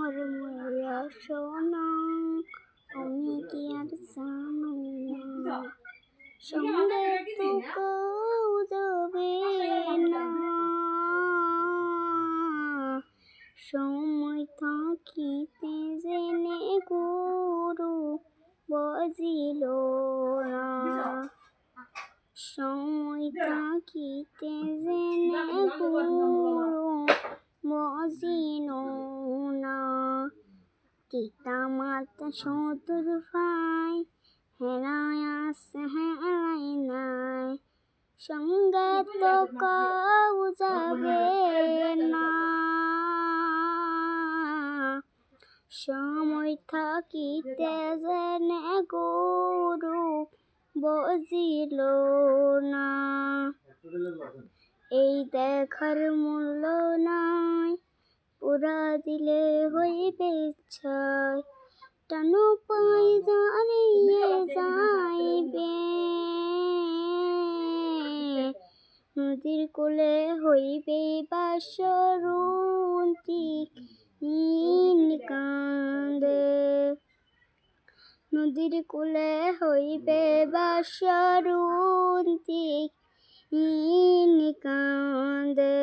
আমার মরা সোনা আমি কি আর জানো না সঙ্গে তো কেউ যাবে না সময় থাকিতে জেনে গুরু বজিল না সময় থাকিতে জেনে গুরু বজিল না পিতা মাতা শত্রু ভাই হেরায় আছে হেরাই নাই সঙ্গে তো কেউ যাবে না সময় থাকিতে জেনে গুরু বজিল না এই দেখার মূল্য নাই পুরা দিলে হইবে ছাই টানো পাই জানিয়ে যাইবে নদীর কূলে হইবে বাসরুন্তি কান্দে নদীর কূলে হইবে বাসরুন্তি কান্দে